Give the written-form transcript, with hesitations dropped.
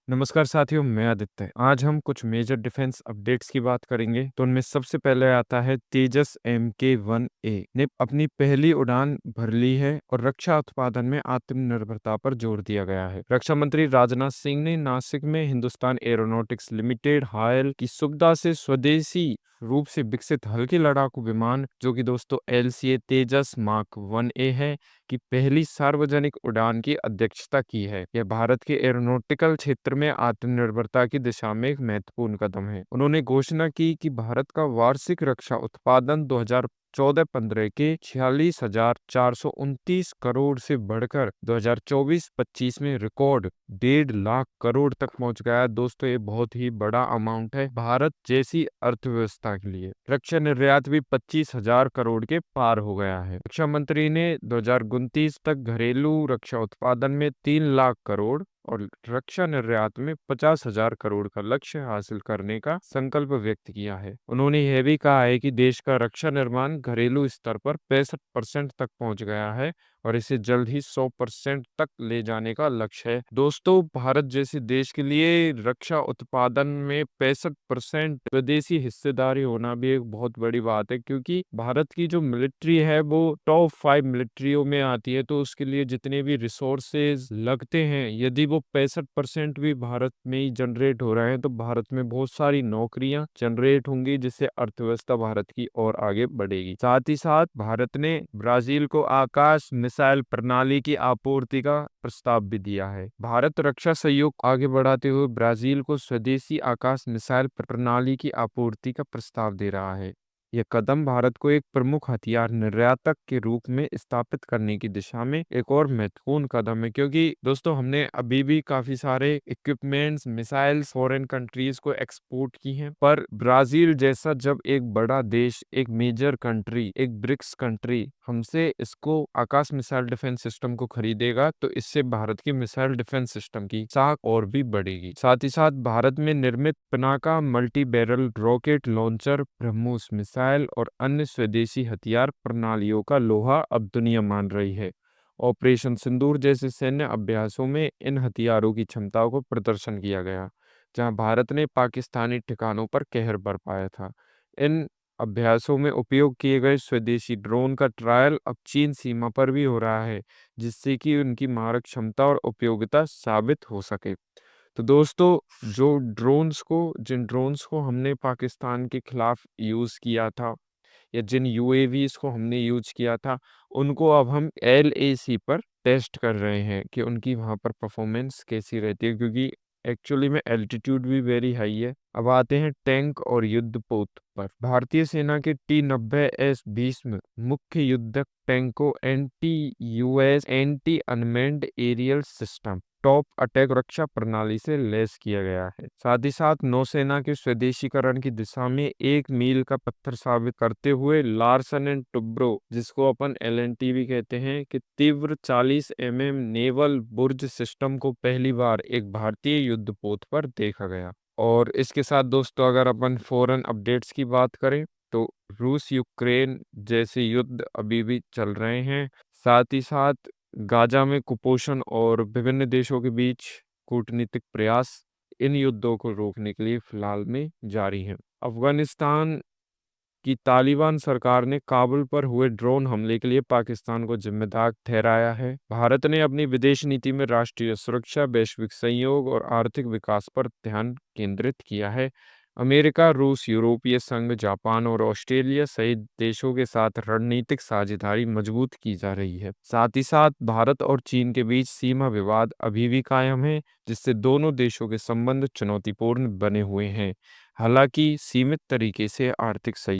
नमस्कार साथियों, मैं आदित्य। आज हम कुछ मेजर डिफेंस अपडेट्स की बात करेंगे। तो उनमें सबसे पहले आता है तेजस MK-1A ने अपनी पहली उड़ान भर ली है और रक्षा उत्पादन में आत्मनिर्भरता पर जोर दिया गया है। रक्षा मंत्री राजनाथ सिंह ने नासिक में हिंदुस्तान एरोनॉटिक्स लिमिटेड हायल की सुविधा से स्वदेशी रूप से विकसित हल्के लड़ाकू विमान जो कि दोस्तों LCA तेजस मार्क 1A है की पहली सार्वजनिक उड़ान की अध्यक्षता की है। यह भारत के एरोनॉटिकल क्षेत्र में आत्मनिर्भरता की दिशा में एक महत्वपूर्ण कदम है। उन्होंने घोषणा की कि भारत का वार्षिक रक्षा उत्पादन 2014-15 के 46,429 करोड़ से बढ़कर 2024-25 में रिकॉर्ड 1.5 लाख करोड़ तक पहुंच गया है। दोस्तों ये बहुत ही बड़ा अमाउंट है भारत जैसी अर्थव्यवस्था के लिए। रक्षा निर्यात भी 25,000 करोड़ के पार हो गया है। रक्षा मंत्री ने 2029 तक घरेलू रक्षा उत्पादन में 3 लाख करोड़ और रक्षा निर्यात में 50,000 करोड़ का लक्ष्य हासिल करने का संकल्प व्यक्त किया है। उन्होंने यह भी कहा है कि देश का रक्षा निर्माण घरेलू स्तर पर 65% तक पहुंच गया है और इसे जल्द ही 100% तक ले जाने का लक्ष्य है। दोस्तों भारत जैसे देश के लिए रक्षा उत्पादन में 65% विदेशी हिस्सेदारी होना भी एक बहुत बड़ी बात है, क्योंकि भारत की जो मिलिट्री है वो टॉप 5 मिलिट्रियों में आती है। तो उसके लिए जितने भी रिसोर्सेज लगते हैं, यदि वो 65% भी भारत में ही जनरेट हो रहे हैं तो भारत में बहुत सारी नौकरियां जनरेट होंगी, जिससे अर्थव्यवस्था भारत की और आगे बढ़ेगी। साथ ही साथ भारत ने ब्राजील को आकाश मिसाइल प्रणाली की आपूर्ति का प्रस्ताव भी दिया है। भारत रक्षा सहयोग आगे बढ़ाते हुए ब्राजील को स्वदेशी आकाश मिसाइल प्रणाली की आपूर्ति का प्रस्ताव दे रहा है। यह कदम भारत को एक प्रमुख हथियार निर्यातक के रूप में स्थापित करने की दिशा में एक और महत्वपूर्ण कदम है, क्योंकि दोस्तों हमने अभी भी काफी सारे इक्विपमेंट्स मिसाइल्स फॉरेन कंट्रीज को एक्सपोर्ट की हैं, पर ब्राजील जैसा जब एक बड़ा देश, एक मेजर कंट्री, एक ब्रिक्स कंट्री हमसे इसको आकाश मिसाइल डिफेंस सिस्टम को खरीदेगा तो इससे भारत की मिसाइल डिफेंस सिस्टम की साख और भी बढ़ेगी। साथ ही साथ भारत में निर्मित Pinaka multi barrel rocket launcher, BrahMos missile और अन्य स्वदेशी हथियार प्रणालियों का लोहा अब दुनिया मान रही है। ऑपरेशन सिंदूर जैसे सैन्य अभ्यासों में इन हथियारों की क्षमताओं को प्रदर्शन किया गया, जहां भारत ने पाकिस्तानी ठिकानों पर कहर बरपाया था। इन अभ्यासों में उपयोग किए गए स्वदेशी ड्रोन का ट्रायल अब चीन सीमा पर भी हो रहा है, जिससे कि उनकी मारक क्षमता और उपयोगिता साबित हो सके। तो दोस्तों जिन ड्रोन्स को हमने पाकिस्तान के खिलाफ यूज किया था या जिन UAVs को हमने यूज किया था, उनको अब हम LAC पर टेस्ट कर रहे हैं कि उनकी वहां पर परफॉर्मेंस कैसी रहती है, क्योंकि एक्चुअली में एल्टीट्यूड भी वेरी हाई है। अब आते हैं टैंक और युद्धपोत पर। भारतीय सेना के T-90S मुख्य युद्धक टैंकों anti-US anti unmanned aerial system top attack रक्षा प्रणाली से लैस किया गया है। साथ ही साथ नौसेना के स्वदेशीकरण की दिशा में एक मील का पत्थर साबित करते हुए लार्सन एंड टुब्रो, जिसको अपन LNT भी कहते हैं, कि तीव्र 40 नेवल बुर्ज सिस्टम को पहली बार एक भारतीय युद्धपोत पर देखा गया। और इसके साथ दोस्तों अगर अपन फॉरेन अपडेट्स की बात करें तो रूस यूक्रेन जैसे युद्ध अभी भी चल रहे हैं। साथ ही साथ गाजा में कुपोषण और विभिन्न देशों के बीच कूटनीतिक प्रयास इन युद्धों को रोकने के लिए फिलहाल में जारी हैं। अफगानिस्तान कि तालिबान सरकार ने काबुल पर हुए ड्रोन हमले के लिए पाकिस्तान को जिम्मेदार ठहराया है। भारत ने अपनी विदेश नीति में राष्ट्रीय सुरक्षा, वैश्विक सहयोग और आर्थिक विकास पर ध्यान केंद्रित किया है। अमेरिका, रूस, यूरोपीय संघ, जापान और ऑस्ट्रेलिया सहित देशों के साथ रणनीतिक साझेदारी मजबूत की जा रही है। साथ ही साथ भारत और चीन के बीच सीमा विवाद अभी भी कायम है, जिससे दोनों देशों के संबंध चुनौतीपूर्ण बने हुए हैं। हालांकि सीमित तरीके से आर्थिक सहयोग